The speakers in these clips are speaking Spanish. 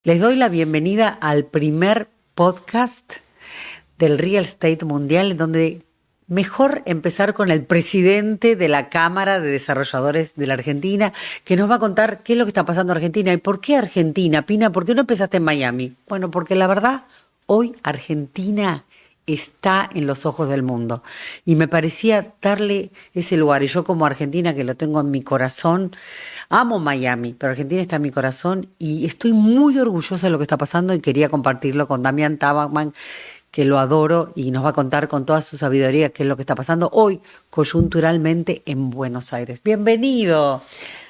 Les doy la bienvenida al primer podcast del Real Estate Mundial, donde mejor empezar con el presidente de la Cámara de Desarrolladores de la Argentina, que nos va a contar qué es lo que está pasando en Argentina y por qué Argentina. Pina, ¿por qué no empezaste en Miami? Bueno, porque la verdad, hoy Argentina está en los ojos del mundo y me parecía darle ese lugar. Y yo como argentina, que lo tengo en mi corazón, amo Miami, pero Argentina está en mi corazón y estoy muy orgullosa de lo que está pasando y quería compartirlo con Damián Tabakman, que lo adoro y nos va a contar con toda su sabiduría qué es lo que está pasando hoy coyunturalmente en Buenos Aires. ¡Bienvenido!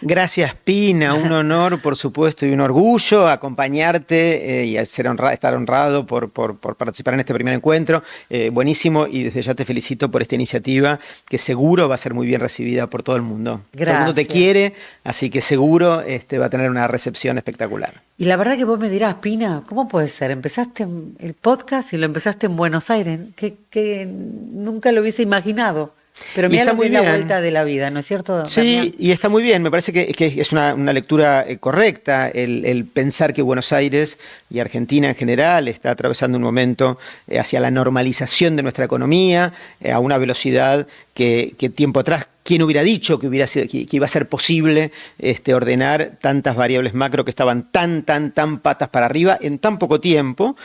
Gracias, Pina, un honor, por supuesto, y un orgullo acompañarte y estar honrado por participar en este primer encuentro. Buenísimo, y desde ya te felicito por esta iniciativa que seguro va a ser muy bien recibida por todo el mundo. Gracias. Todo el mundo te quiere, así que seguro va a tener una recepción espectacular. Y la verdad que vos me dirás, Pina, ¿cómo puede ser? Empezaste el podcast y lo empezaste en Buenos Aires, que nunca lo hubiese imaginado. Pero mira lo que es la vuelta de la vida, ¿no es cierto? Sí, Damián? Y está muy bien, me parece que es una lectura correcta el pensar que Buenos Aires y Argentina en general está atravesando un momento hacia la normalización de nuestra economía a una velocidad que tiempo atrás, ¿quién hubiera dicho que iba a ser posible ordenar tantas variables macro que estaban tan patas para arriba en tan poco tiempo?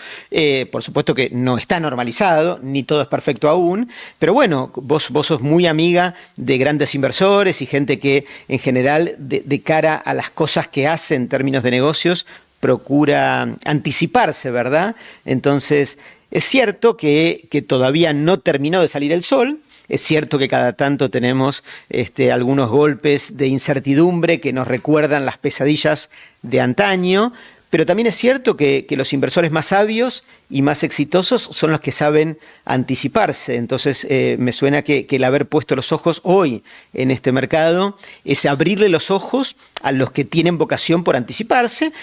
Por supuesto que no está normalizado, ni todo es perfecto aún, pero bueno, vos sos muy amiga de grandes inversores y gente que en general de cara a las cosas que hace en términos de negocios procura anticiparse, ¿verdad? Entonces, es cierto que todavía no terminó de salir el sol. Es cierto que cada tanto tenemos algunos golpes de incertidumbre que nos recuerdan las pesadillas de antaño, pero también es cierto que los inversores más sabios y más exitosos son los que saben anticiparse. Entonces me suena que el haber puesto los ojos hoy en este mercado es abrirle los ojos a los que tienen vocación por anticiparse,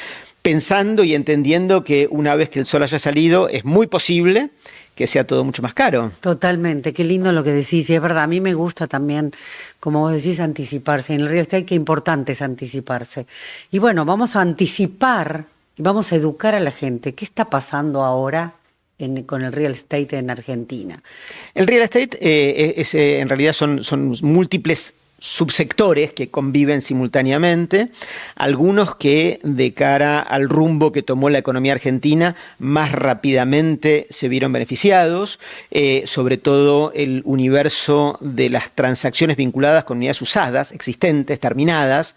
pensando y entendiendo que una vez que el sol haya salido es muy posible que sea todo mucho más caro. Totalmente, qué lindo lo que decís, y es verdad, a mí me gusta también, como vos decís, anticiparse. En el real estate qué importante es anticiparse. Y bueno, vamos a anticipar y vamos a educar a la gente. ¿Qué está pasando ahora con el real estate en Argentina? El real estate en realidad son múltiples subsectores que conviven simultáneamente, algunos que de cara al rumbo que tomó la economía argentina más rápidamente se vieron beneficiados, sobre todo el universo de las transacciones vinculadas con unidades usadas, existentes, terminadas,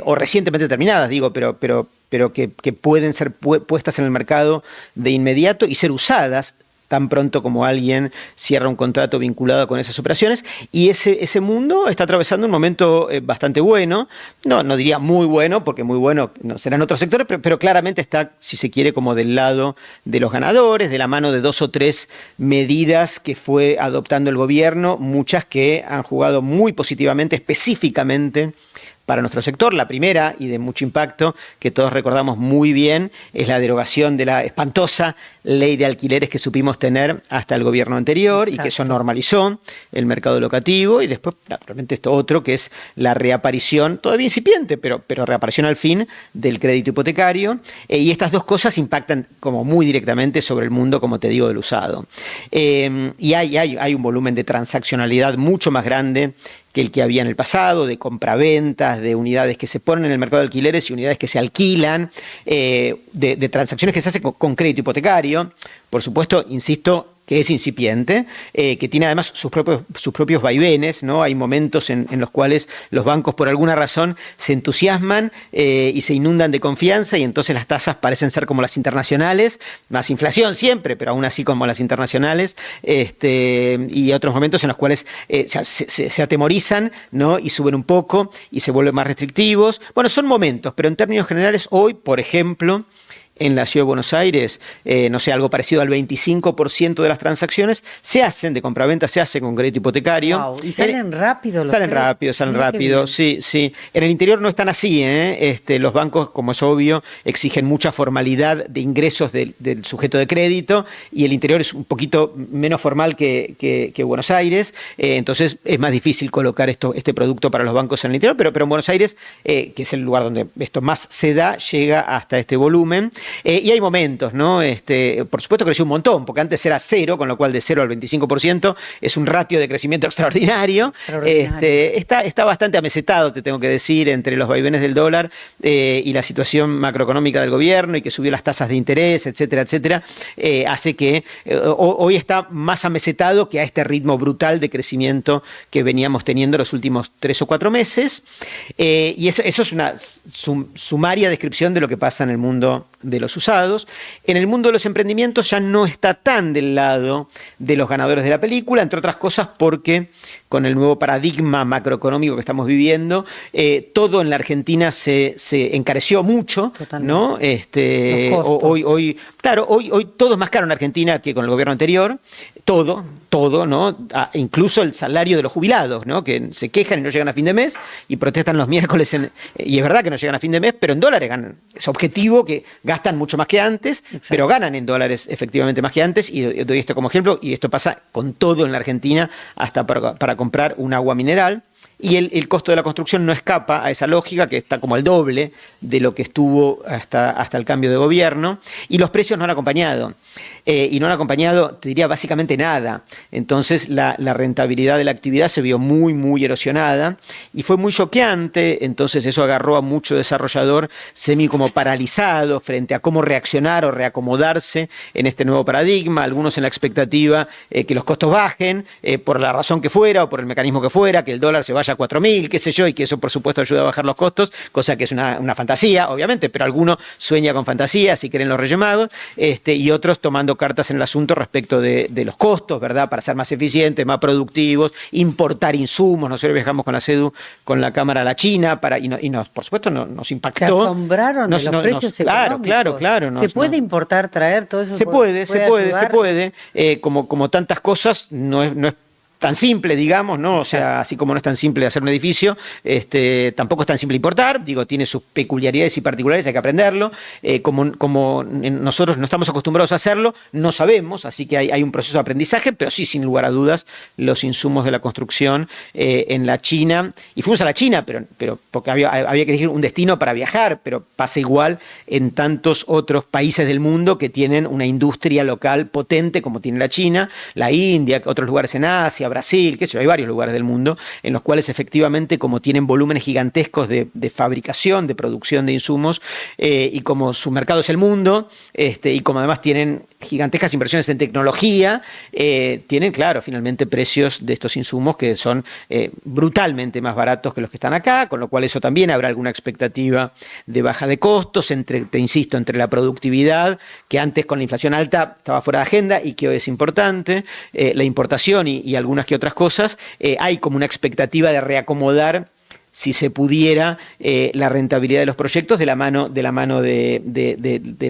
o recientemente terminadas, digo, pero que pueden ser puestas en el mercado de inmediato y ser usadas tan pronto como alguien cierra un contrato vinculado con esas operaciones, y ese mundo está atravesando un momento bastante bueno, no diría muy bueno, porque muy bueno no serán otros sectores, pero claramente está, si se quiere, como del lado de los ganadores, de la mano de 2 o 3 medidas que fue adoptando el gobierno, muchas que han jugado muy positivamente, específicamente para nuestro sector. La primera, y de mucho impacto, que todos recordamos muy bien, es la derogación de la espantosa ley de alquileres que supimos tener hasta el gobierno anterior. Exacto. Y que eso normalizó el mercado locativo. Y después, naturalmente, esto otro, que es la reaparición, todavía incipiente, pero reaparición al fin del crédito hipotecario. Y estas dos cosas impactan como muy directamente sobre el mundo, como te digo, del usado. Y hay un volumen de transaccionalidad mucho más grande que el que había en el pasado, de compraventas, de unidades que se ponen en el mercado de alquileres y unidades que se alquilan, de transacciones que se hacen con crédito hipotecario. Por supuesto, insisto, que es incipiente, que tiene además sus propios vaivenes, ¿no? Hay momentos en los cuales los bancos por alguna razón se entusiasman y se inundan de confianza, y entonces las tasas parecen ser como las internacionales, más inflación siempre, pero aún así como las internacionales, y otros momentos en los cuales se atemorizan, ¿no? Y suben un poco y se vuelven más restrictivos. Bueno, son momentos, pero en términos generales hoy, por ejemplo, en la Ciudad de Buenos Aires, no sé, algo parecido al 25% de las transacciones se hacen de compraventa, se hace con crédito hipotecario. Wow. Y salen rápido los Salen rápido, sí, sí. En el interior no están así, ¿eh? Los bancos, como es obvio, exigen mucha formalidad de ingresos del sujeto de crédito, y el interior es un poquito menos formal que Buenos Aires, entonces es más difícil colocar este producto para los bancos en el interior, pero en Buenos Aires, que es el lugar donde esto más se da, llega hasta este volumen, y hay momentos, ¿no? Por supuesto creció un montón, porque antes era 0, con lo cual de 0 al 25% es un ratio de crecimiento extraordinario. Está bastante amesetado, te tengo que decir, entre los vaivenes del dólar y la situación macroeconómica del gobierno, y que subió las tasas de interés, etcétera, etcétera, hace que hoy está más amesetado que a este ritmo brutal de crecimiento que veníamos teniendo los últimos 3 o 4 meses. Y eso es una sumaria descripción de lo que pasa en el mundo de los usados. En el mundo de los emprendimientos ya no está tan del lado de los ganadores de la película, entre otras cosas porque con el nuevo paradigma macroeconómico que estamos viviendo, todo en la Argentina se encareció mucho, ¿no? Hoy todo es más caro en Argentina que con el gobierno anterior, todo, ¿no? Incluso el salario de los jubilados, ¿no? Que se quejan y no llegan a fin de mes y protestan los miércoles, y es verdad que no llegan a fin de mes, pero en dólares ganan. Es objetivo que gastan mucho más que antes, exacto, pero ganan en dólares efectivamente más que antes, y doy esto como ejemplo, y esto pasa con todo en la Argentina, hasta para comprar un agua mineral. Y el costo de la construcción no escapa a esa lógica, que está como el doble de lo que estuvo hasta el cambio de gobierno, y los precios no han acompañado. Y no han acompañado, te diría, básicamente nada. Entonces la rentabilidad de la actividad se vio muy, muy erosionada, y fue muy choqueante. Entonces eso agarró a mucho desarrollador semi como paralizado frente a cómo reaccionar o reacomodarse en este nuevo paradigma, algunos en la expectativa que los costos bajen, por la razón que fuera o por el mecanismo que fuera, que el dólar se vaya a 4.000, qué sé yo, y que eso por supuesto ayuda a bajar los costos, cosa que es una fantasía, obviamente, pero alguno sueña con fantasía, si quieren los Reyes Magos, y otros tomando cartas en el asunto respecto de los costos, ¿verdad? Para ser más eficientes, más productivos, importar insumos. Nosotros viajamos con la CEDU, con la Cámara a la China, y por supuesto nos impactó. Se asombraron de los precios económicos. Claro. ¿Se puede importar, traer todo eso? Se puede. Como tantas cosas, no es tan simple, digamos, ¿no? O sea, así como no es tan simple hacer un edificio, tampoco es tan simple importar, tiene sus peculiaridades y particularidades, hay que aprenderlo. Como nosotros no estamos acostumbrados a hacerlo, no sabemos, así que hay un proceso de aprendizaje, pero sí, sin lugar a dudas, los insumos de la construcción en la China, y fuimos a la China, pero porque había que elegir un destino para viajar, pero pasa igual en tantos otros países del mundo que tienen una industria local potente como tiene la China, la India, otros lugares en Asia, Brasil, qué sé yo, hay varios lugares del mundo en los cuales efectivamente, como tienen volúmenes gigantescos de fabricación, de producción de insumos, y como su mercado es el mundo, y como además tienen gigantescas inversiones en tecnología, tienen, claro, finalmente precios de estos insumos que son brutalmente más baratos que los que están acá, con lo cual eso también habrá alguna expectativa de baja de costos, te insisto, entre la productividad, que antes con la inflación alta estaba fuera de agenda y que hoy es importante, la importación y algunas que otras cosas, hay como una expectativa de reacomodar, si se pudiera, la rentabilidad de los proyectos de la mano de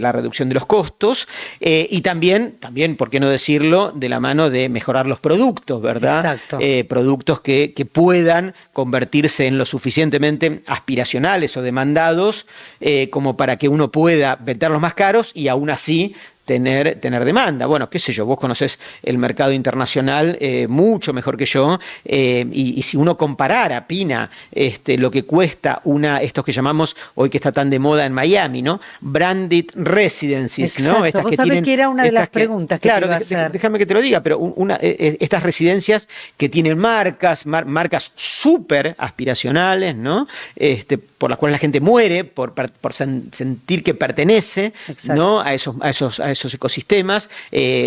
la reducción de los costos, y también, ¿por qué no decirlo?, de la mano de mejorar los productos, ¿verdad? Exacto. Productos que puedan convertirse en lo suficientemente aspiracionales o demandados como para que uno pueda venderlos más caros y aún así tener demanda. Bueno, qué sé yo, vos conocés el mercado internacional mucho mejor que yo, y si uno comparara, Pina, lo que cuesta estos que llamamos, hoy que está tan de moda en Miami, ¿no? Branded residencies, exacto, ¿no? Estas vos que sabés tienen, que era una de las preguntas que te iba a hacer. Déjame que te lo diga, pero estas residencias que tienen marcas súper aspiracionales, ¿no? Por las cuales la gente muere por sentir que pertenece, ¿no? a esos ecosistemas,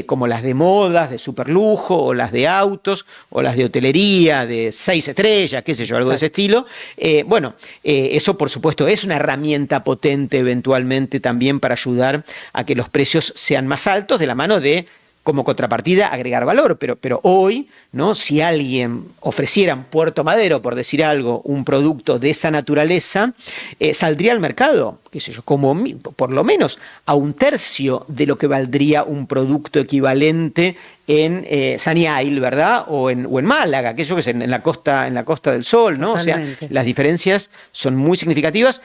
como las de modas, de superlujo, o las de autos, o las de hotelería, de 6 estrellas, qué sé yo, algo de ese estilo. Eso por supuesto es una herramienta potente eventualmente también para ayudar a que los precios sean más altos, de la mano de como contrapartida agregar valor, pero hoy, ¿no? Si alguien ofreciera en Puerto Madero, por decir algo, un producto de esa naturaleza, saldría al mercado, qué sé yo, como por lo menos a un tercio de lo que valdría un producto equivalente en Saniail, ¿verdad? O en Málaga, que yo que sé, en la Costa del Sol, ¿no? Totalmente. O sea, las diferencias son muy significativas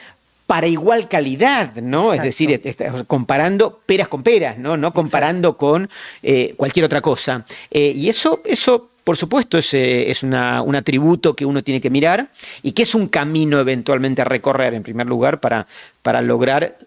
para igual calidad, ¿no? Exacto. Es decir, comparando peras con peras, ¿no? No comparando con cualquier otra cosa. Y eso, por supuesto, es un atributo que uno tiene que mirar y que es un camino eventualmente a recorrer, en primer lugar, para lograr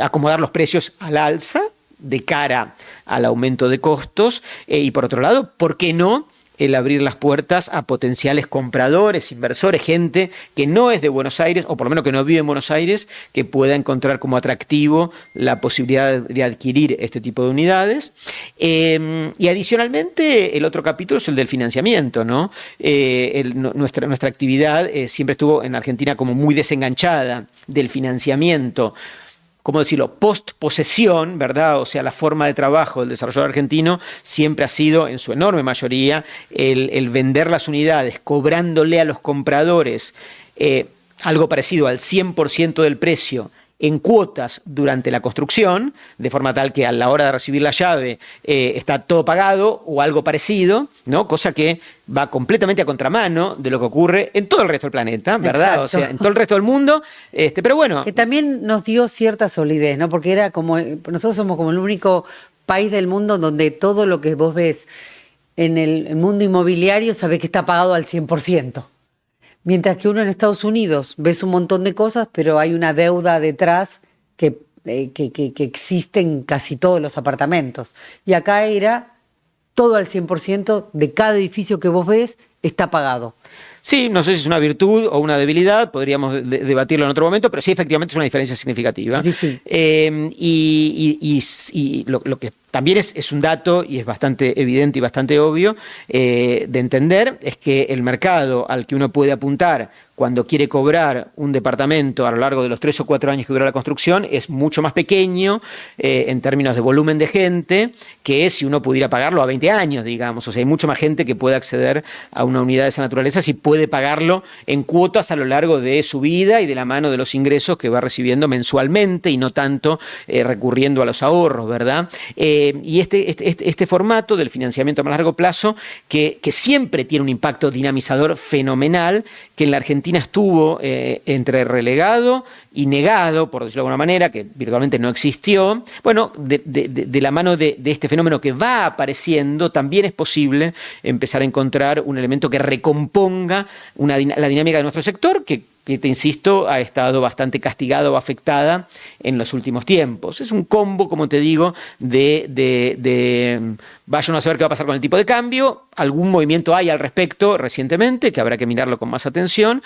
acomodar los precios al alza de cara al aumento de costos y, por otro lado, ¿por qué no? El abrir las puertas a potenciales compradores, inversores, gente que no es de Buenos Aires, o por lo menos que no vive en Buenos Aires, que pueda encontrar como atractivo la posibilidad de adquirir este tipo de unidades. Y adicionalmente, el otro capítulo es el del financiamiento, ¿no? Nuestra actividad siempre estuvo en Argentina como muy desenganchada del financiamiento, ¿cómo decirlo?, post-posesión, ¿verdad? O sea, la forma de trabajo del desarrollador argentino siempre ha sido, en su enorme mayoría, el vender las unidades, cobrándole a los compradores algo parecido al 100% del precio en cuotas durante la construcción, de forma tal que a la hora de recibir la llave está todo pagado o algo parecido, ¿no? Cosa que va completamente a contramano de lo que ocurre en todo el resto del planeta, ¿verdad? Exacto. O sea, en todo el resto del mundo. Pero bueno. Que también nos dio cierta solidez, ¿no? Porque era como, nosotros somos como el único país del mundo donde todo lo que vos ves en el mundo inmobiliario sabés que está pagado al 100%. Mientras que uno en Estados Unidos ves un montón de cosas, pero hay una deuda detrás que existe en casi todos los apartamentos. Y acá era todo al 100% de cada edificio que vos ves está pagado. Sí, no sé si es una virtud o una debilidad, podríamos debatirlo en otro momento, pero sí, efectivamente es una diferencia significativa. Es difícil. Y lo que también es un dato, y es bastante evidente y bastante obvio de entender, es que el mercado al que uno puede apuntar cuando quiere cobrar un departamento a lo largo de los 3 o 4 años que dura la construcción es mucho más pequeño en términos de volumen de gente que si uno pudiera pagarlo a 20 años, digamos. O sea, hay mucha más gente que puede acceder a una unidad de esa naturaleza si puede pagarlo en cuotas a lo largo de su vida y de la mano de los ingresos que va recibiendo mensualmente y no tanto recurriendo a los ahorros, ¿verdad? Y este formato del financiamiento a más largo plazo que siempre tiene un impacto dinamizador fenomenal, que en la Argentina estuvo entre relegado y negado, por decirlo de alguna manera, que virtualmente no existió. Bueno, de la mano de este fenómeno que va apareciendo, también es posible empezar a encontrar un elemento que recomponga la dinámica de nuestro sector, que te insisto, ha estado bastante castigada o afectada en los últimos tiempos. Es un combo, como te digo, vayan a saber qué va a pasar con el tipo de cambio. Algún movimiento hay al respecto recientemente, que habrá que mirarlo con más atención.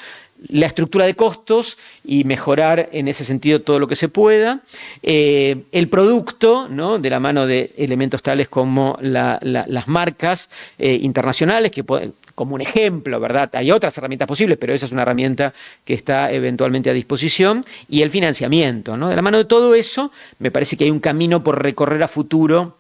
La estructura de costos y mejorar en ese sentido todo lo que se pueda. El producto, ¿no?, de la mano de elementos tales como las marcas internacionales, que como un ejemplo, ¿verdad? Hay otras herramientas posibles, pero esa es una herramienta que está eventualmente a disposición. Y el financiamiento, ¿no? De la mano de todo eso, me parece que hay un camino por recorrer a futuro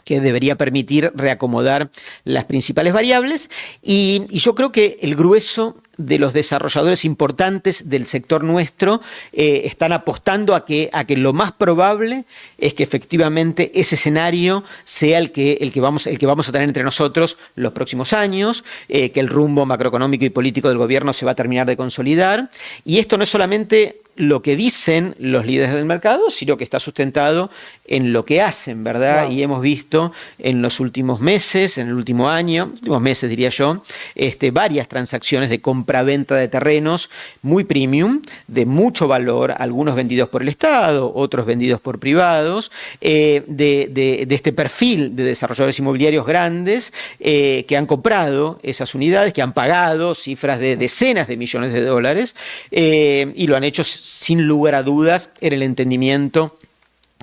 que debería permitir reacomodar las principales variables. Y yo creo que el grueso de los desarrolladores importantes del sector nuestro están apostando a que lo más probable es que efectivamente ese escenario sea el que vamos a tener entre nosotros los próximos años, que el rumbo macroeconómico y político del gobierno se va a terminar de consolidar. Y esto no es solamente lo que dicen los líderes del mercado, sino que está sustentado en lo que hacen, ¿verdad? Wow. Y hemos visto en los últimos meses, en el último año, últimos meses diría yo, varias transacciones de compra-venta de terrenos muy premium, de mucho valor, algunos vendidos por el Estado, otros vendidos por privados, de este perfil de desarrolladores inmobiliarios grandes que han comprado esas unidades, que han pagado cifras de decenas de millones de dólares y lo han hecho sin lugar a dudas en el entendimiento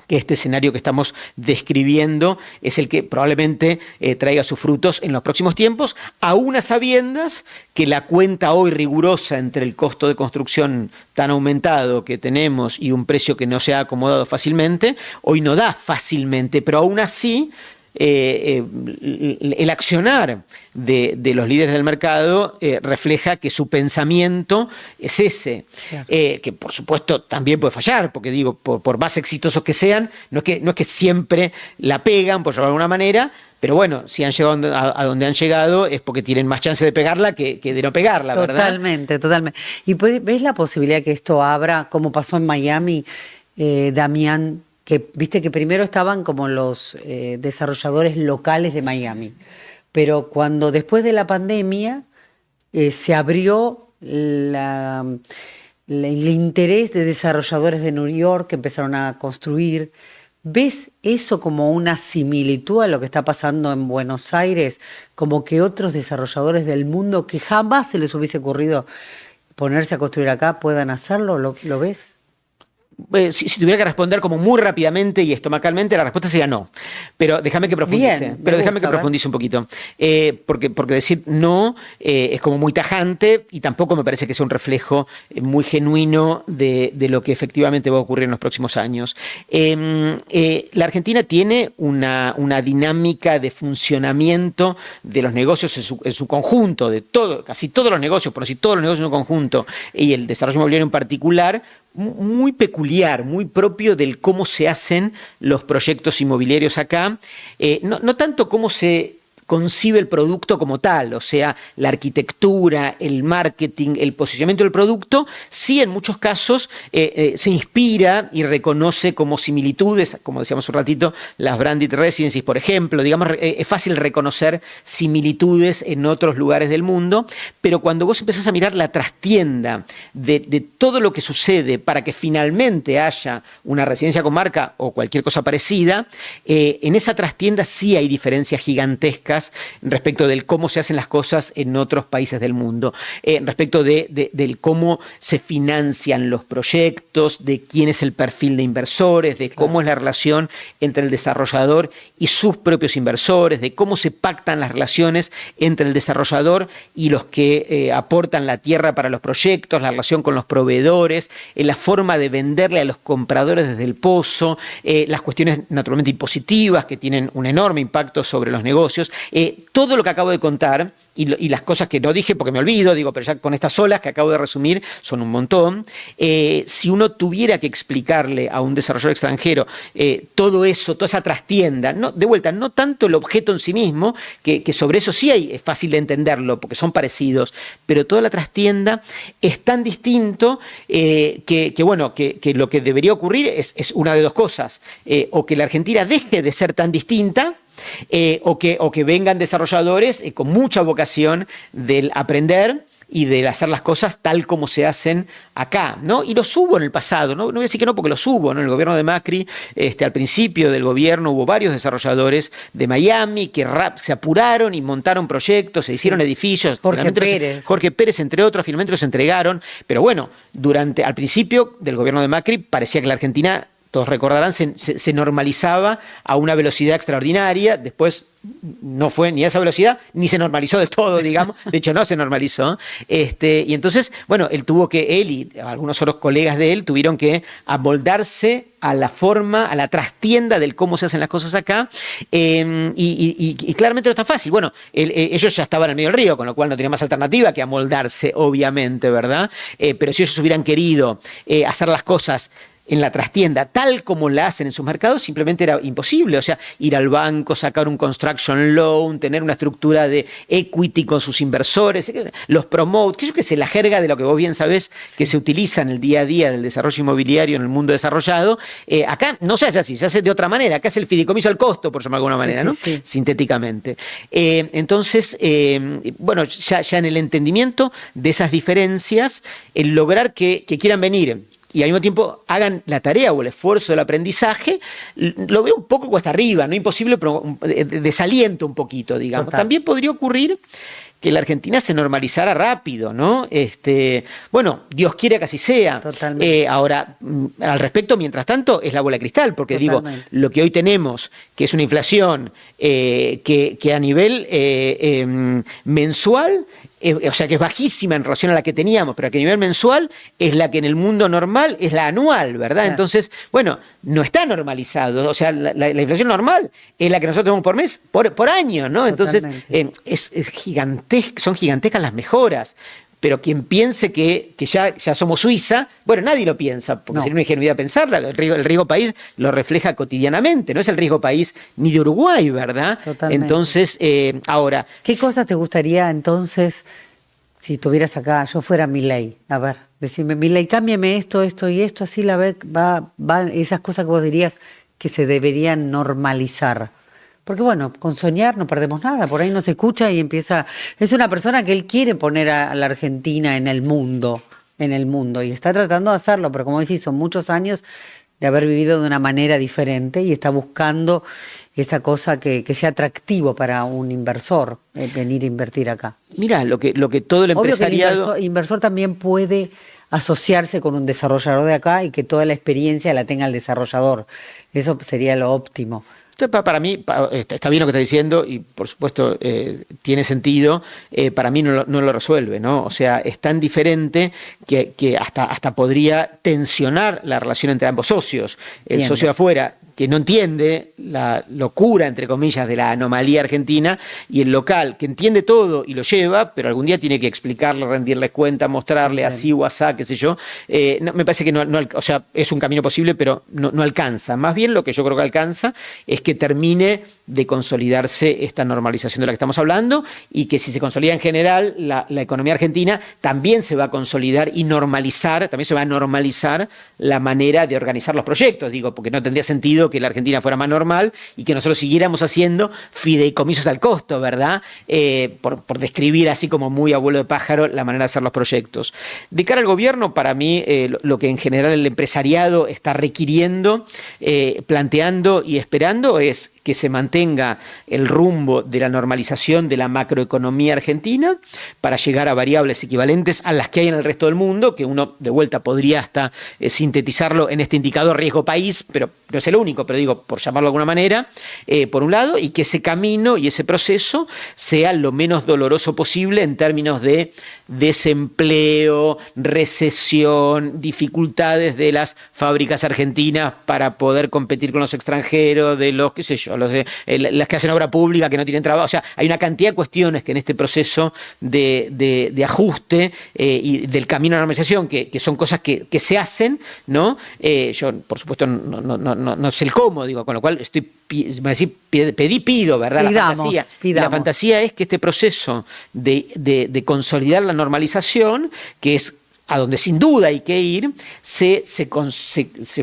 que este escenario que estamos describiendo es el que probablemente traiga sus frutos en los próximos tiempos, aún a sabiendas que la cuenta hoy rigurosa entre el costo de construcción tan aumentado que tenemos y un precio que no se ha acomodado fácilmente, hoy no da fácilmente, pero aún así el accionar de los líderes del mercado refleja que su pensamiento es ese, claro. Que por supuesto también puede fallar, porque digo, por más exitosos que sean, no es que siempre la pegan, por llamarlo de alguna manera, pero bueno, si han llegado a donde han llegado es porque tienen más chance de pegarla que de no pegarla, ¿verdad? Totalmente. ¿Y ves la posibilidad que esto abra, como pasó en Miami, Damián? Que viste que primero estaban como los desarrolladores locales de Miami, pero cuando después de la pandemia se abrió el interés de desarrolladores de New York que empezaron a construir. ¿Ves eso como una similitud a lo que está pasando en Buenos Aires? Como que otros desarrolladores del mundo que jamás se les hubiese ocurrido ponerse a construir acá puedan hacerlo, ¿lo ves? Si tuviera que responder como muy rápidamente y estomacalmente, la respuesta sería no. Pero déjame que profundice. Profundice un poquito. Porque decir no es como muy tajante y tampoco me parece que sea un reflejo muy genuino de lo que efectivamente va a ocurrir en los próximos años. La Argentina tiene una dinámica de funcionamiento de los negocios en su conjunto, de todo, casi todos los negocios, por decir todos los negocios en un conjunto, y el desarrollo inmobiliario en particular, muy peculiar, muy propio del cómo se hacen los proyectos inmobiliarios acá, no tanto cómo se concibe el producto como tal, o sea, la arquitectura, el marketing, el posicionamiento del producto, sí en muchos casos se inspira y reconoce como similitudes, como decíamos un ratito, las branded residencies, por ejemplo, digamos, es fácil reconocer similitudes en otros lugares del mundo, pero cuando vos empezás a mirar la trastienda de todo lo que sucede para que finalmente haya una residencia con marca o cualquier cosa parecida, en esa trastienda sí hay diferencias gigantescas respecto del cómo se hacen las cosas en otros países del mundo, respecto del cómo se financian los proyectos, de quién es el perfil de inversores, de cómo es la relación entre el desarrollador y sus propios inversores, de cómo se pactan las relaciones entre el desarrollador y los que aportan la tierra para los proyectos, la relación con los proveedores, la forma de venderle a los compradores desde el pozo, las cuestiones naturalmente impositivas que tienen un enorme impacto sobre los negocios. Todo lo que acabo de contar y las cosas que no dije porque me olvido, pero ya con estas olas que acabo de resumir son un montón. Si uno tuviera que explicarle a un desarrollador extranjero todo eso, toda esa trastienda, de vuelta, no tanto el objeto en sí mismo, que sobre eso sí es fácil de entenderlo porque son parecidos, pero toda la trastienda es tan distinto que lo que debería ocurrir es una de dos cosas, o que la Argentina deje de ser tan distinta, o que vengan desarrolladores con mucha vocación del aprender y de hacer las cosas tal como se hacen acá, ¿no? Y los hubo en el pasado, no voy a decir que no porque los hubo, ¿no? En el gobierno de Macri, al principio del gobierno hubo varios desarrolladores de Miami que se apuraron y montaron proyectos, se hicieron edificios. Jorge Pérez, entre otros, finalmente los entregaron, pero bueno, al principio del gobierno de Macri parecía que la Argentina, todos recordarán, se normalizaba a una velocidad extraordinaria. Después no fue ni a esa velocidad, ni se normalizó del todo, digamos. De hecho, no se normalizó. Y entonces, él y algunos otros colegas de él tuvieron que amoldarse a la forma, a la trastienda del cómo se hacen las cosas acá. Y claramente no está fácil. Bueno, ellos ya estaban en medio del río, con lo cual no tenían más alternativa que amoldarse, obviamente, ¿verdad? Pero si ellos hubieran querido hacer las cosas en la trastienda, tal como la hacen en sus mercados, simplemente era imposible. O sea, ir al banco, sacar un construction loan, tener una estructura de equity con sus inversores, los promote, que sé, la jerga de lo que vos bien sabés que se utiliza en el día a día del desarrollo inmobiliario en el mundo desarrollado. Acá no se hace así, se hace de otra manera. Acá es el fideicomiso al costo, por llamarlo de alguna manera, ¿no? Sí. Sintéticamente. Entonces, ya en el entendimiento de esas diferencias, el lograr que quieran venir y al mismo tiempo hagan la tarea o el esfuerzo del aprendizaje, lo veo un poco cuesta arriba, no imposible, pero desaliento un poquito, digamos. Total. También podría ocurrir que la Argentina se normalizara rápido, ¿no? Dios quiera que así sea. Ahora, al respecto, mientras tanto, es la bola de cristal, porque lo que hoy tenemos, que es una inflación que a nivel mensual o sea que es bajísima en relación a la que teníamos, pero que a nivel mensual es la que en el mundo normal es la anual, ¿verdad? Claro. Entonces, bueno, no está normalizado, o sea, la inflación normal es la que nosotros tenemos por mes, por año, ¿no? Entonces, es son gigantescas las mejoras. Pero quien piense que ya somos Suiza, bueno, nadie lo piensa, porque sería una ingenuidad pensarla. El riesgo país lo refleja cotidianamente, no es el riesgo país ni de Uruguay, ¿verdad? Totalmente. Entonces, ahora... ¿Qué cosas te gustaría entonces, si estuvieras acá, yo fuera Milei? A ver, decime, Milei, cámbiame esto y esto, así va esas cosas que vos dirías que se deberían normalizar. Porque bueno, con soñar no perdemos nada, por ahí no se escucha y empieza... Es una persona que él quiere poner a la Argentina en el mundo, y está tratando de hacerlo, pero como decís, son muchos años de haber vivido de una manera diferente y está buscando esa cosa que sea atractivo para un inversor, venir a invertir acá. Mira, lo que todo el empresariado... Obvio que el inversor también puede asociarse con un desarrollador de acá y que toda la experiencia la tenga el desarrollador. Eso sería lo óptimo. Para mí, está bien lo que está diciendo y por supuesto tiene sentido, para mí no lo resuelve, ¿no? O sea, es tan diferente que hasta podría tensionar la relación entre ambos socios. El socio de afuera, que no entiende la locura, entre comillas, de la anomalía argentina, y el local, que entiende todo y lo lleva, pero algún día tiene que explicarle, rendirle cuenta, mostrarle así o asá, qué sé yo. Me parece que o sea, es un camino posible, pero no alcanza. Más bien lo que yo creo que alcanza es que termine de consolidarse esta normalización de la que estamos hablando y que si se consolida en general la economía argentina, también se va a consolidar y normalizar, también se va a normalizar la manera de organizar los proyectos, digo, porque no tendría sentido que la Argentina fuera más normal y que nosotros siguiéramos haciendo fideicomisos al costo, ¿verdad? Por describir así como muy abuelo de pájaro la manera de hacer los proyectos. De cara al gobierno, para mí, lo que en general el empresariado está requiriendo, planteando y esperando es que se mantenga el rumbo de la normalización de la macroeconomía argentina para llegar a variables equivalentes a las que hay en el resto del mundo, que uno de vuelta podría hasta sintetizarlo en este indicador riesgo país, pero no es el único, pero digo, por llamarlo de alguna manera, por un lado, y que ese camino y ese proceso sea lo menos doloroso posible en términos de desempleo, recesión, dificultades de las fábricas argentinas para poder competir con los extranjeros, de los, qué sé yo, las que hacen obra pública, que no tienen trabajo. O sea, hay una cantidad de cuestiones que en este proceso de ajuste y del camino a la normalización, que son cosas que se hacen, ¿no? Yo, por supuesto, no sé el cómo, digo, con lo cual pido, ¿verdad? Pidamos. La fantasía es que este proceso de consolidar la normalización, que es a donde sin duda hay que ir, se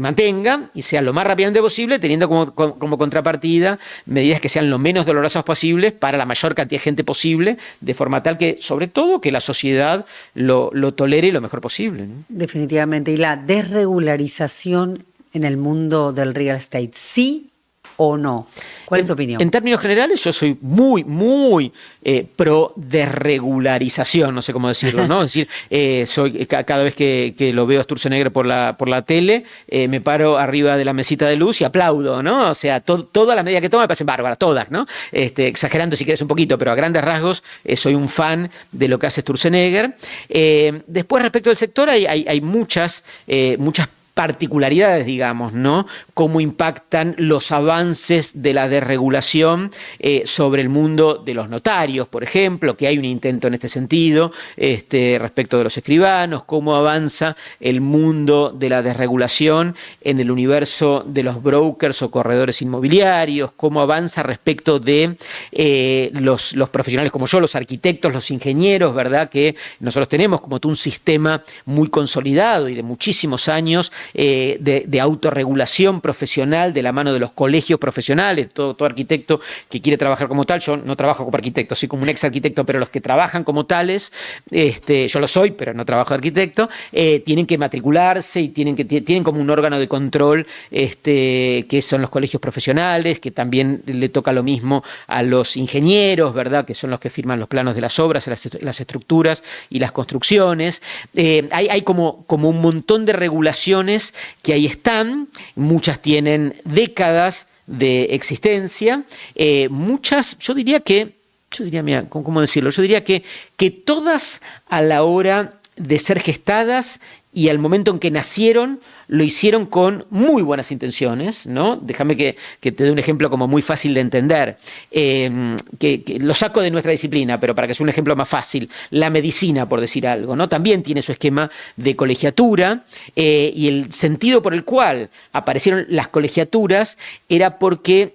mantenga y sea lo más rápidamente posible, teniendo como contrapartida medidas que sean lo menos dolorosas posibles para la mayor cantidad de gente posible, de forma tal que, sobre todo, que la sociedad lo tolere lo mejor posible, ¿no? Definitivamente. ¿Y la desregularización en el mundo del real estate, sí o no? ¿Cuál es tu opinión? En términos generales, yo soy muy pro desregularización, no sé cómo decirlo, ¿no? Es decir, soy cada vez que lo veo a Sturzenegger por la tele, me paro arriba de la mesita de luz y aplaudo, ¿no? O sea, todas las medidas que toma me parecen bárbaras, todas, ¿no? Exagerando si quieres un poquito, pero a grandes rasgos soy un fan de lo que hace Sturzenegger. Después, respecto del sector, hay muchas particularidades, digamos, ¿no? Cómo impactan los avances de la desregulación sobre el mundo de los notarios, por ejemplo, que hay un intento en este sentido, respecto de los escribanos, cómo avanza el mundo de la desregulación en el universo de los brokers o corredores inmobiliarios, cómo avanza respecto de los profesionales como yo, los arquitectos, los ingenieros, ¿verdad? Que nosotros tenemos como un sistema muy consolidado y de muchísimos años de autorregulación profesional de la mano de los colegios profesionales. Todo arquitecto que quiere trabajar como tal, yo no trabajo como arquitecto, soy como un ex arquitecto, pero los que trabajan como tales, yo lo soy, pero no trabajo de arquitecto, tienen que matricularse y tienen como un órgano de control que son los colegios profesionales, que también le toca lo mismo a los ingenieros, ¿verdad? Que son los que firman los planos de las obras, las estructuras y las construcciones. Hay como un montón de regulaciones que ahí están, muchas tienen décadas de existencia, muchas, yo diría que yo diría, mira, ¿cómo decirlo? Yo diría que todas a la hora de ser gestadas y al momento en que nacieron, lo hicieron con muy buenas intenciones, ¿no? Déjame que te dé un ejemplo como muy fácil de entender, que lo saco de nuestra disciplina, pero para que sea un ejemplo más fácil, la medicina, por decir algo, ¿no? También tiene su esquema de colegiatura, y el sentido por el cual aparecieron las colegiaturas era porque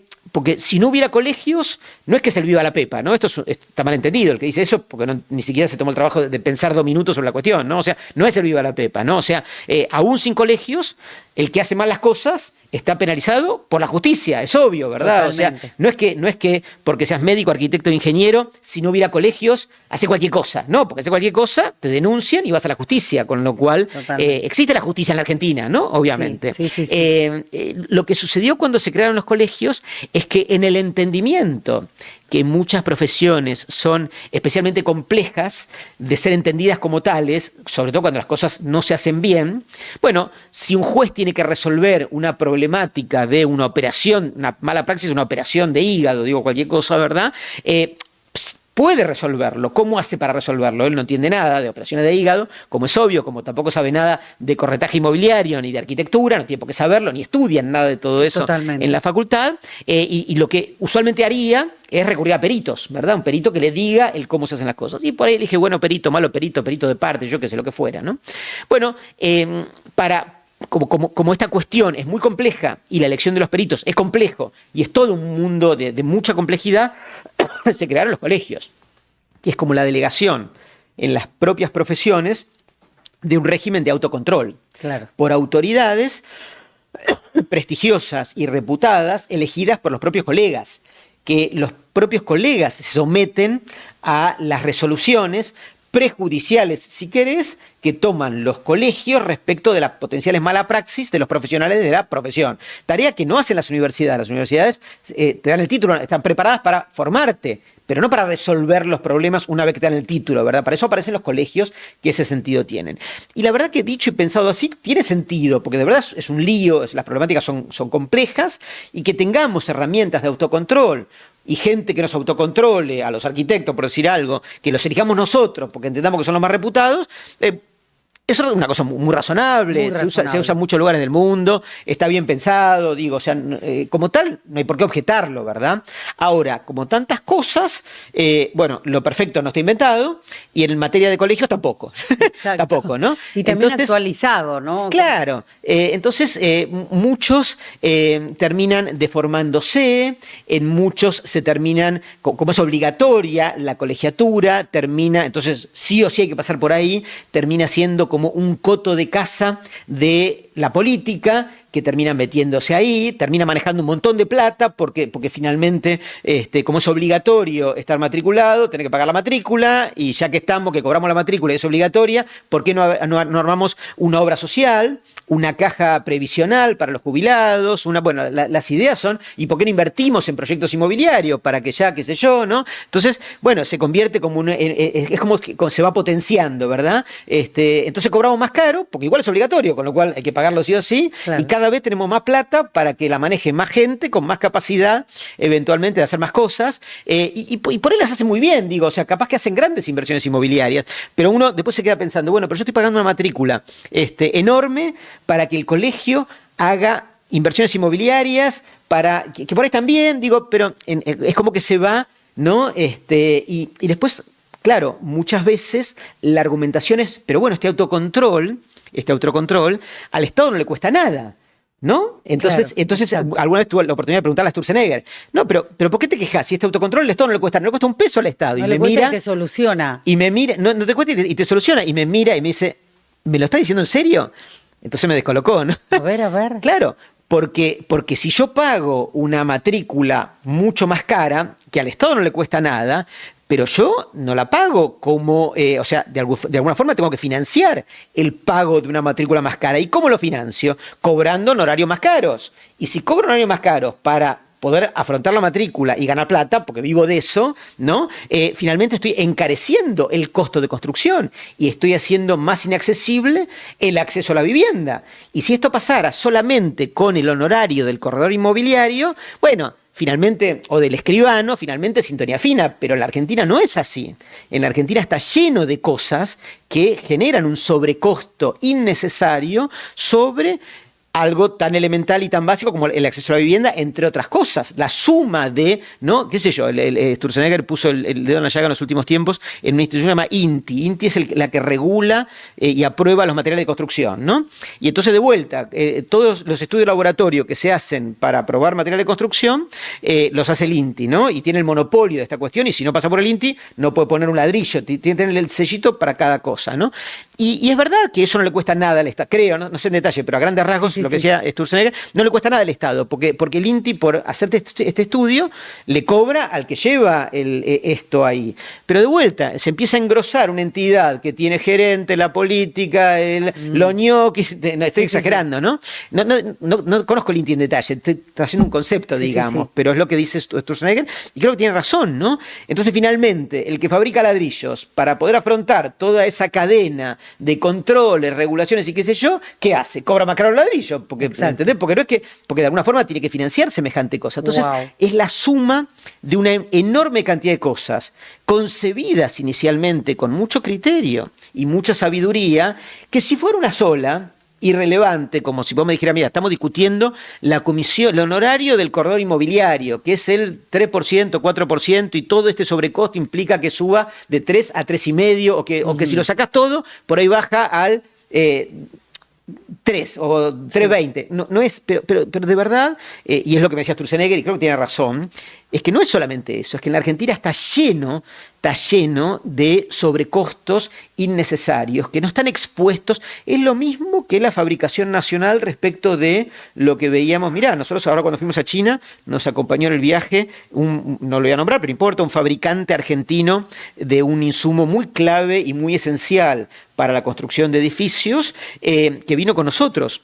si no hubiera colegios, no es que se le viva la pepa, ¿no? Esto está mal entendido, el que dice eso, porque ni siquiera se tomó el trabajo de pensar 2 minutos sobre la cuestión, ¿no? O sea, no es el viva la pepa, ¿no? O sea, aún sin colegios, el que hace mal las cosas está penalizado por la justicia, es obvio, ¿verdad? Totalmente. O sea, no es que porque seas médico, arquitecto, ingeniero, si no hubiera colegios, hace cualquier cosa. No, porque hace cualquier cosa, te denuncian y vas a la justicia, con lo cual existe la justicia en la Argentina, ¿no? Obviamente. Sí. Lo que sucedió cuando se crearon los colegios es que en el entendimiento que muchas profesiones son especialmente complejas de ser entendidas como tales, sobre todo cuando las cosas no se hacen bien. Bueno, si un juez tiene que resolver una problemática de una operación, una mala praxis, una operación de hígado, digo cualquier cosa, ¿verdad? Puede resolverlo. ¿Cómo hace para resolverlo? Él no entiende nada de operaciones de hígado, como es obvio, como tampoco sabe nada de corretaje inmobiliario ni de arquitectura, no tiene por qué saberlo, ni estudian nada de todo eso en la facultad, y lo que usualmente haría es recurrir a peritos, ¿verdad? Un perito que le diga el cómo se hacen las cosas. Y por ahí le dije, bueno, perito, malo perito, perito de parte, yo qué sé, lo que fuera, ¿no? Bueno, como esta cuestión es muy compleja y la elección de los peritos es complejo y es todo un mundo de mucha complejidad, se crearon los colegios, que es como la delegación en las propias profesiones de un régimen de autocontrol por autoridades prestigiosas y reputadas elegidas por los propios colegas, que los propios colegas se someten a las resoluciones prejudiciales, si querés, que toman los colegios respecto de las potenciales mala praxis de los profesionales de la profesión. Tarea que no hacen las universidades. Las universidades te dan el título, están preparadas para formarte, pero no para resolver los problemas una vez que te dan el título, ¿verdad? Para eso aparecen los colegios que ese sentido tienen. Y la verdad que dicho y pensado así, tiene sentido, porque de verdad es un lío, las problemáticas son complejas, y que tengamos herramientas de autocontrol y gente que nos autocontrole, a los arquitectos, por decir algo, que los elijamos nosotros, porque entendamos que son los más reputados, eso es una cosa muy razonable, se usa en muchos lugares del mundo, está bien pensado, digo, o sea, como tal, no hay por qué objetarlo, ¿verdad? Ahora, como tantas cosas, bueno, lo perfecto no está inventado, y en materia de colegios tampoco. Tampoco, ¿no? Y también actualizado, ¿no? Claro, entonces muchos terminan deformándose, en muchos se terminan, como es obligatoria la colegiatura, termina, entonces sí o sí hay que pasar por ahí, termina siendo como un coto de caza de la política, que termina metiéndose ahí, termina manejando un montón de plata, porque finalmente, como es obligatorio estar matriculado, tenés que pagar la matrícula, y ya que estamos, que cobramos la matrícula y es obligatoria, ¿por qué no armamos una obra social, una caja previsional para los jubilados? Bueno, las ideas son, ¿y por qué no invertimos en proyectos inmobiliarios para que ya, qué sé yo, ¿no? Entonces, bueno, se convierte como es como que se va potenciando, ¿verdad? Entonces cobramos más caro, porque igual es obligatorio, con lo cual hay que pagarlo sí o sí, claro. Y cada vez tenemos más plata para que la maneje más gente con más capacidad eventualmente de hacer más cosas, y por ahí las hace muy bien, digo, o sea, capaz que hacen grandes inversiones inmobiliarias, pero uno después se queda pensando, bueno, pero yo estoy pagando una matrícula enorme para que el colegio haga inversiones inmobiliarias, para que por ahí también, digo, pero es como que se va, ¿no? Y después, claro, muchas veces la argumentación es, pero bueno, este autocontrol, al Estado no le cuesta nada, ¿no? Entonces alguna vez tuve la oportunidad de preguntarle a Sturzenegger, no, pero ¿por qué te quejas? Si este autocontrol al Estado no le cuesta un peso al Estado. No y le me mira, y te soluciona. Y me mira, no te cuesta y te soluciona, y me mira y me dice, ¿me lo estás diciendo en serio? Entonces me descolocó, ¿no? A ver. Claro, porque si yo pago una matrícula mucho más cara, que al Estado no le cuesta nada, pero yo no la pago como, o sea, de alguna forma tengo que financiar el pago de una matrícula más cara. ¿Y cómo lo financio? Cobrando honorarios más caros. Y si cobro honorarios más caros para poder afrontar la matrícula y ganar plata, porque vivo de eso, ¿no? Finalmente estoy encareciendo el costo de construcción y estoy haciendo más inaccesible el acceso a la vivienda. Y si esto pasara solamente con el honorario del corredor inmobiliario, bueno, finalmente, o del escribano, finalmente sintonía fina, pero en la Argentina no es así. En la Argentina está lleno de cosas que generan un sobrecosto innecesario sobre algo tan elemental y tan básico como el acceso a la vivienda, entre otras cosas. La suma de, ¿no? ¿Qué sé yo? Sturzenegger puso el dedo en la llaga en los últimos tiempos en una institución llamada INTI. INTI es la que regula y aprueba los materiales de construcción, ¿no? Y entonces, de vuelta, todos los estudios de laboratorio que se hacen para aprobar materiales de construcción, los hace el INTI, ¿no? Y tiene el monopolio de esta cuestión, y si no pasa por el INTI, no puede poner un ladrillo, tiene que tener el sellito para cada cosa, ¿no? Y es verdad que eso no le cuesta nada al Estado, creo, no sé en detalle, pero a grandes rasgos, lo que decía Sturzenegger, no le cuesta nada al Estado, porque el INTI, por hacerte este estudio, le cobra al que lleva esto ahí. Pero de vuelta, se empieza a engrosar una entidad que tiene gerente, la política, los ñoquis, estoy exagerando, ¿no? No conozco el INTI en detalle, estoy haciendo un concepto, digamos, pero es lo que dice Sturzenegger, y creo que tiene razón, ¿no? Entonces, finalmente, el que fabrica ladrillos, para poder afrontar toda esa cadena de controles, regulaciones y qué sé yo, ¿qué hace? Cobra más caro el ladrillo, porque, ¿entendés? Porque no es que, porque de alguna forma tiene que financiar semejante cosa. Entonces, es la suma de una enorme cantidad de cosas, concebidas inicialmente con mucho criterio y mucha sabiduría, que si fuera una sola, irrelevante, como si vos me dijeras, mira, estamos discutiendo la comisión, el honorario del corredor inmobiliario, que es el 3%, 4%, y todo este sobrecosto implica que suba de 3 a 3,5, o que si lo sacás todo, por ahí baja al 3 o 3,20. No es, pero de verdad, y es lo que me decía Sturzenegger, y creo que tiene razón, es que no es solamente eso, es que en la Argentina está lleno de sobrecostos innecesarios, que no están expuestos. Es lo mismo que la fabricación nacional respecto de lo que veíamos. Mirá, nosotros ahora cuando fuimos a China, nos acompañó en el viaje, no lo voy a nombrar, pero importa, un fabricante argentino de un insumo muy clave y muy esencial para la construcción de edificios, que vino con nosotros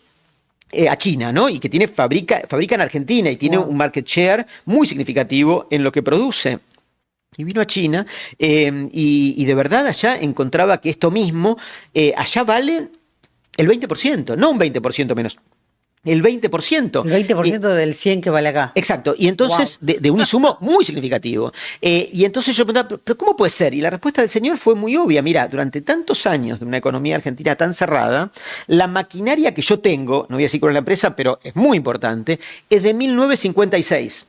a China, ¿no? Y que fabrica en Argentina y tiene un market share muy significativo en lo que produce. Y vino a China y de verdad allá encontraba que esto mismo, allá vale el 20%, no un 20% menos. El 20%. El 20% del 100 que vale acá. Exacto. Y entonces, de un insumo muy significativo. Y entonces yo preguntaba, ¿pero cómo puede ser? Y la respuesta del señor fue muy obvia. Mira, durante tantos años de una economía argentina tan cerrada, la maquinaria que yo tengo, no voy a decir cuál es la empresa, pero es muy importante, es de 1956.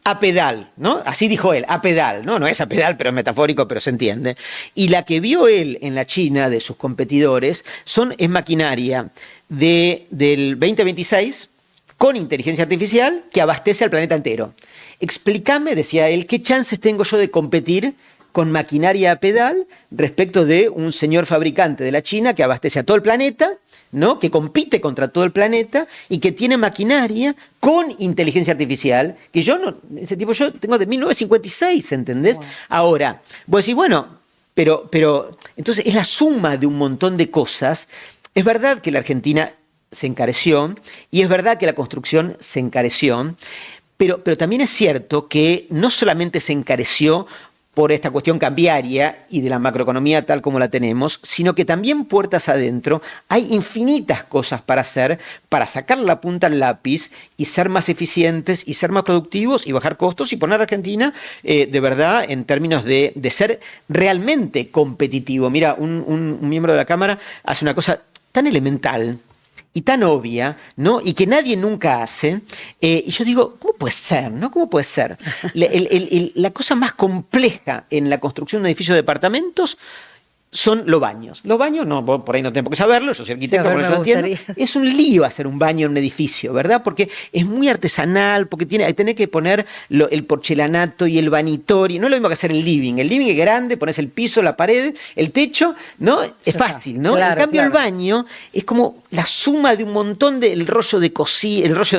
A pedal, ¿no? Así dijo él, a pedal, ¿no? No es a pedal, pero es metafórico, pero se entiende. Y la que vio él en la China de sus competidores es maquinaria del 2026 con inteligencia artificial que abastece al planeta entero. Explícame, decía él, ¿qué chances tengo yo de competir con maquinaria a pedal respecto de un señor fabricante de la China que abastece a todo el planeta, ¿no? Que compite contra todo el planeta y que tiene maquinaria con inteligencia artificial, que yo tengo de 1956, ¿entendés? Wow. Ahora, vos decís, bueno, pero entonces es la suma de un montón de cosas. Es verdad que la Argentina se encareció y es verdad que la construcción se encareció, pero también es cierto que no solamente se encareció por esta cuestión cambiaria y de la macroeconomía tal como la tenemos, sino que también puertas adentro hay infinitas cosas para hacer, para sacar la punta al lápiz y ser más eficientes y ser más productivos y bajar costos y poner a Argentina de verdad en términos de ser realmente competitivo. Mira, un miembro de la Cámara hace una cosa tan elemental y tan obvia, ¿no? Y que nadie nunca hace. Y yo digo, ¿cómo puede ser? ¿No? ¿Cómo puede ser? La cosa más compleja en la construcción de un edificio de departamentos son los baños. Los baños, no, por ahí no tengo que saberlo, yo soy arquitecto, por eso lo entiendo. Es un lío hacer un baño en un edificio, ¿verdad? Porque es muy artesanal, porque tenés que poner el porcelanato y el vanitorio. No es lo mismo que hacer el living. El living es grande, pones el piso, la pared, el techo, ¿no? Es fácil, ¿no? Claro, en cambio, el baño es como la suma de un montón del rollo de cocina, el rollo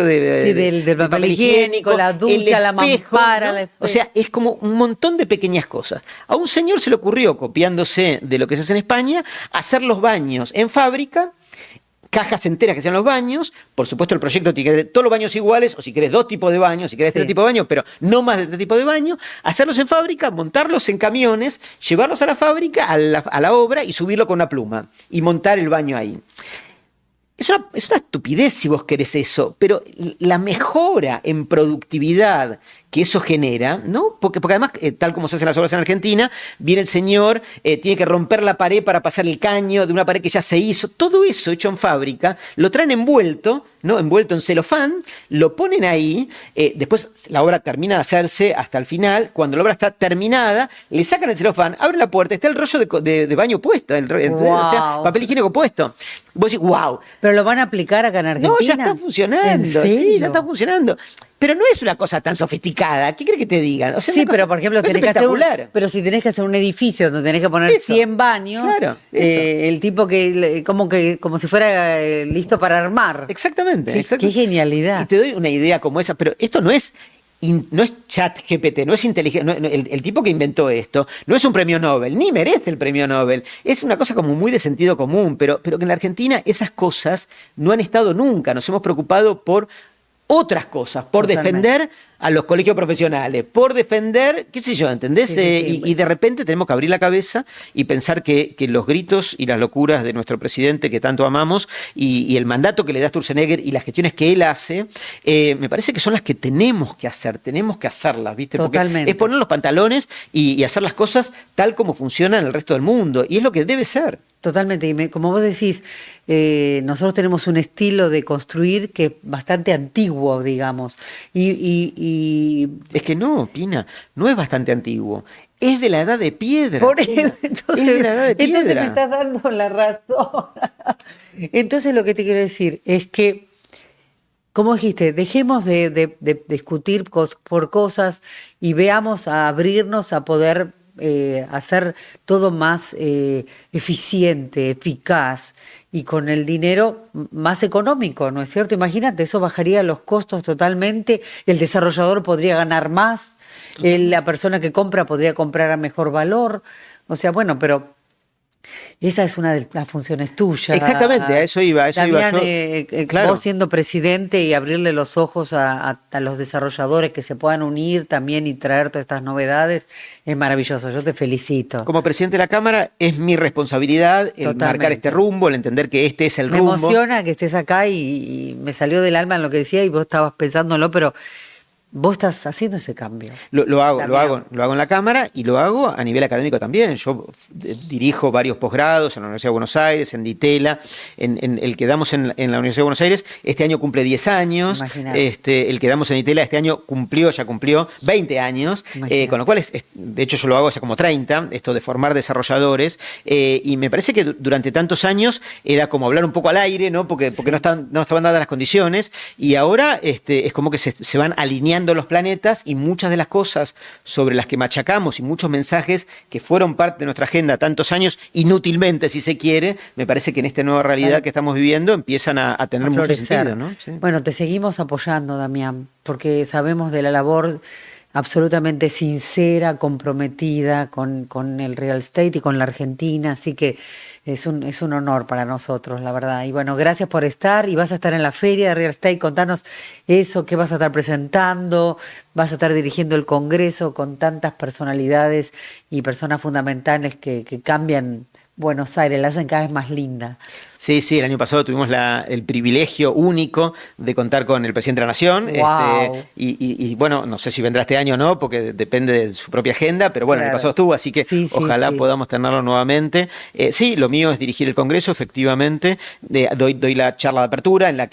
del papel higiénico, la ducha, espejo, la mampara, ¿no? O sea, es como un montón de pequeñas cosas. A un señor se le ocurrió, copiándose de lo que se hace en España, hacer los baños en fábrica, cajas enteras que sean los baños. Por supuesto, el proyecto tiene que tener todos los baños iguales, o si querés 2 tipos de baños, si querés 3 tipos de baños, pero no más de 3 tipos de baños, hacerlos en fábrica, montarlos en camiones, llevarlos a la fábrica, a la obra y subirlo con una pluma y montar el baño ahí. Es una estupidez si vos querés eso, pero la mejora en productividad que eso genera, ¿no? Porque además, tal como se hacen las obras en Argentina, viene el señor, tiene que romper la pared para pasar el caño de una pared que ya se hizo. Todo eso hecho en fábrica, lo traen envuelto, ¿no? Envuelto en celofán, lo ponen ahí, después la obra termina de hacerse hasta el final. Cuando la obra está terminada, le sacan el celofán, abren la puerta, está el rollo de baño puesto, Wow. o sea, papel higiénico puesto. Vos decís, wow. ¿Pero lo van a aplicar acá en Argentina? No, ya está funcionando. ¿En serio? Sí, ya está funcionando. Pero no es una cosa tan sofisticada. ¿Qué crees que te digan? O sea, Sí, pero por ejemplo, es tenés que hacer espectacular. pero si tenés que hacer un edificio donde tenés que poner Eso. 100 baños, Claro, eso. el tipo como si fuera listo para armar. Exactamente. Qué genialidad. Y te doy una idea como esa, pero esto no es chat GPT, no es inteligencia. El tipo que inventó esto no es un premio Nobel, ni merece el premio Nobel. Es una cosa como muy de sentido común, pero que en la Argentina esas cosas no han estado nunca. Nos hemos preocupado por otras cosas, por Totalmente. defender a los colegios profesionales, por defender, qué sé yo, ¿entendés? Sí, sí. Y de repente tenemos que abrir la cabeza y pensar que los gritos y las locuras de nuestro presidente que tanto amamos y el mandato que le da Sturzenegger y las gestiones que él hace, me parece que son las que tenemos que hacerlas, ¿viste? Totalmente. Porque es poner los pantalones y hacer las cosas tal como funcionan en el resto del mundo, y es lo que debe ser. Totalmente, y como vos decís, nosotros tenemos un estilo de construir que es bastante antiguo, digamos, y Es que no, Pina, no es bastante antiguo. Es de la edad de piedra. por Pina. entonces, Es de la edad de entonces piedra. me estás dando la razón. Entonces lo que te quiero decir es que, como dijiste, dejemos de discutir por cosas y veamos a abrirnos a poder hacer todo más eficiente, eficaz y con el dinero más económico, ¿no es cierto? Imagínate, eso bajaría los costos totalmente, el desarrollador podría ganar más, la persona que compra podría comprar a mejor valor, o sea, bueno, pero esa es una de las funciones tuyas. Exactamente, a eso iba. Damián, Yo, claro. vos siendo presidente y abrirle los ojos a los desarrolladores que se puedan unir también y traer todas estas novedades, es maravilloso. Yo te felicito. Como presidente de la Cámara, es mi responsabilidad el Totalmente. marcar este rumbo, el entender que este es el Me rumbo. emociona que estés acá y me salió del alma en lo que decía y vos estabas pensándolo, pero vos estás haciendo ese cambio. Lo hago Damián. en la Cámara y lo hago a nivel académico también. Yo dirijo varios posgrados en la Universidad de Buenos Aires, en DITELA, en el que damos en la Universidad de Buenos Aires. Este año cumple 10 años. Imagínate. El que damos en DITELA este año ya cumplió 20 años. Con lo cual, de hecho yo lo hago hace como 30, esto de formar desarrolladores. Y me parece que durante tantos años era como hablar un poco al aire, ¿no? Porque Sí. no estaban dadas las condiciones. Y ahora es como que se van alineando los planetas y muchas de las cosas sobre las que machacamos y muchos mensajes que fueron parte de nuestra agenda tantos años, inútilmente si se quiere, me parece que en esta nueva realidad que estamos viviendo empiezan a tener mucho florecer. sentido, ¿no? Sí. Bueno, te seguimos apoyando, Damián, porque sabemos de la labor absolutamente sincera, comprometida con el real estate y con la Argentina, así que es un honor para nosotros, la verdad. Y bueno, gracias por estar y vas a estar en la feria de real estate, contanos eso, qué vas a estar presentando, vas a estar dirigiendo el congreso con tantas personalidades y personas fundamentales que cambian Buenos Aires, la hacen cada vez más linda. Sí, el año pasado tuvimos el privilegio único de contar con el presidente de la Nación. Wow. Y bueno, no sé si vendrá este año o no, porque depende de su propia agenda, pero bueno, Claro. el año pasado estuvo, así que Sí, ojalá sí. podamos tenerlo nuevamente. Sí, lo mío es dirigir el Congreso, efectivamente. Doy la charla de apertura en la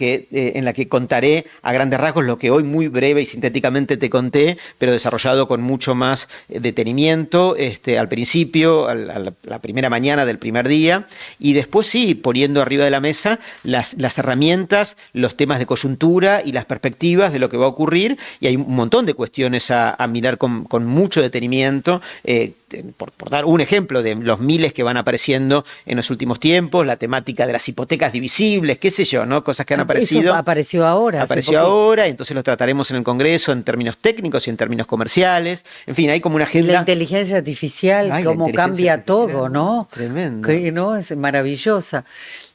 que contaré a grandes rasgos lo que hoy muy breve y sintéticamente te conté, pero desarrollado con mucho más detenimiento al principio, a la primera mañana del primer día, y después sí, poniendo arriba de la mesa las herramientas, los temas de coyuntura y las perspectivas de lo que va a ocurrir, y hay un montón de cuestiones a mirar con mucho detenimiento, por dar un ejemplo de los miles que van apareciendo en los últimos tiempos, la temática de las hipotecas divisibles, qué sé yo, ¿no? Cosas que han aparecido. Eso apareció ahora. Apareció ahora, entonces lo trataremos en el Congreso en términos técnicos y en términos comerciales. En fin, hay como una agenda. La inteligencia artificial, Ay, la cómo inteligencia cambia artificial, todo, ¿no? Tremendo. Que, ¿no? Es maravillosa.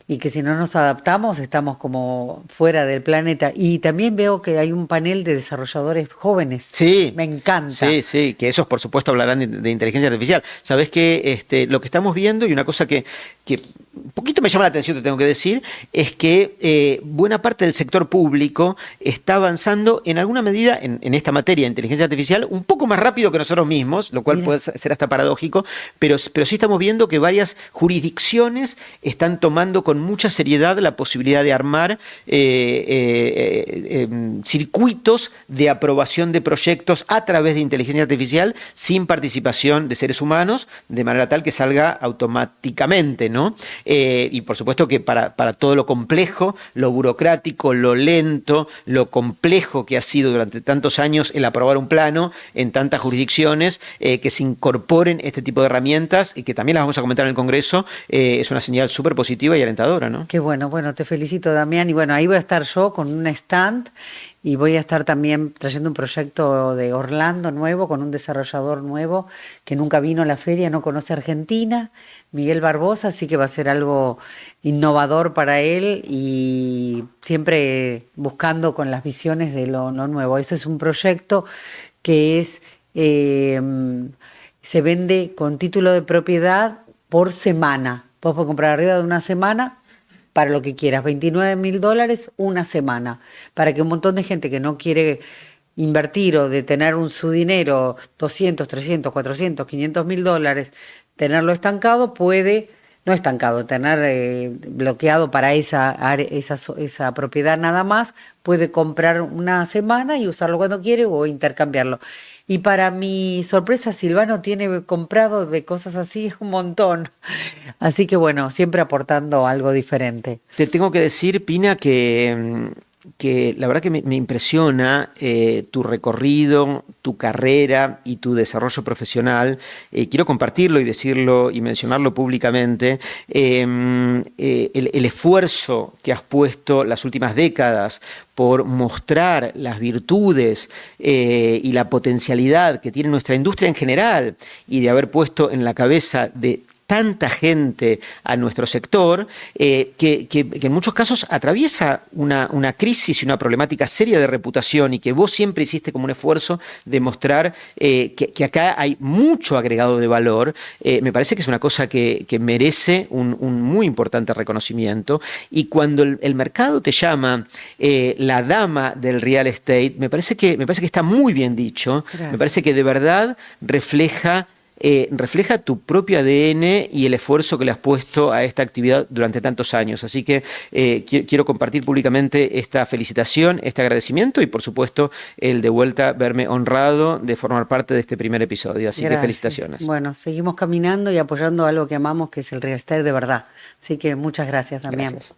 y que si no nos adaptamos estamos como fuera del planeta. Y también veo que hay un panel de desarrolladores jóvenes. Sí, Me encanta. sí, que esos por supuesto hablarán de inteligencia artificial. Sabés que lo que estamos viendo y una cosa que un poquito me llama la atención, te tengo que decir, es que buena parte del sector público está avanzando en alguna medida en esta materia de inteligencia artificial un poco más rápido que nosotros mismos, lo cual puede ser hasta paradójico, pero sí estamos viendo que varias jurisdicciones están tomando con mucha seriedad la posibilidad de armar circuitos de aprobación de proyectos a través de inteligencia artificial sin participación de seres humanos, de manera tal que salga automáticamente, ¿no? Y por supuesto que para todo lo complejo, lo burocrático, lo lento, lo complejo que ha sido durante tantos años el aprobar un plano en tantas jurisdicciones, que se incorporen este tipo de herramientas y que también las vamos a comentar en el Congreso, es una señal súper positiva y alentadora, ¿no? Qué bueno, te felicito, Damián. Y bueno, ahí voy a estar yo con un stand y voy a estar también trayendo un proyecto de Orlando nuevo con un desarrollador nuevo que nunca vino a la feria, no conoce Argentina, Miguel Barbosa, así que va a ser algo innovador para él y siempre buscando con las visiones de lo nuevo. Eso es un proyecto que se vende con título de propiedad por semana. Vos podés comprar arriba de una semana para lo que quieras, $29.000 una semana, para que un montón de gente que no quiere invertir o de tener su dinero, 200, 300, 400, $500.000, tenerlo estancado, no estancado, tener bloqueado para esa propiedad nada más, puede comprar una semana y usarlo cuando quiere o intercambiarlo. Y para mi sorpresa, Silvano tiene comprado de cosas así un montón. Así que bueno, siempre aportando algo diferente. Te tengo que decir, Pina, que la verdad que me impresiona tu recorrido, tu carrera y tu desarrollo profesional. Quiero compartirlo y decirlo y mencionarlo públicamente. El esfuerzo que has puesto las últimas décadas por mostrar las virtudes y la potencialidad que tiene nuestra industria en general y de haber puesto en la cabeza de tanta gente a nuestro sector, que en muchos casos atraviesa una crisis y una problemática seria de reputación y que vos siempre hiciste como un esfuerzo de mostrar que acá hay mucho agregado de valor. Me parece que es una cosa que merece un muy importante reconocimiento, y cuando el mercado te llama la dama del real estate, me parece que está muy bien dicho. Gracias. Me parece que de verdad refleja tu propio ADN y el esfuerzo que le has puesto a esta actividad durante tantos años. Así que quiero compartir públicamente esta felicitación, este agradecimiento y por supuesto el de vuelta verme honrado de formar parte de este primer episodio. Así que felicitaciones. Bueno, seguimos caminando y apoyando algo que amamos, que es el real estate de verdad. Así que muchas gracias, Damián. Gracias.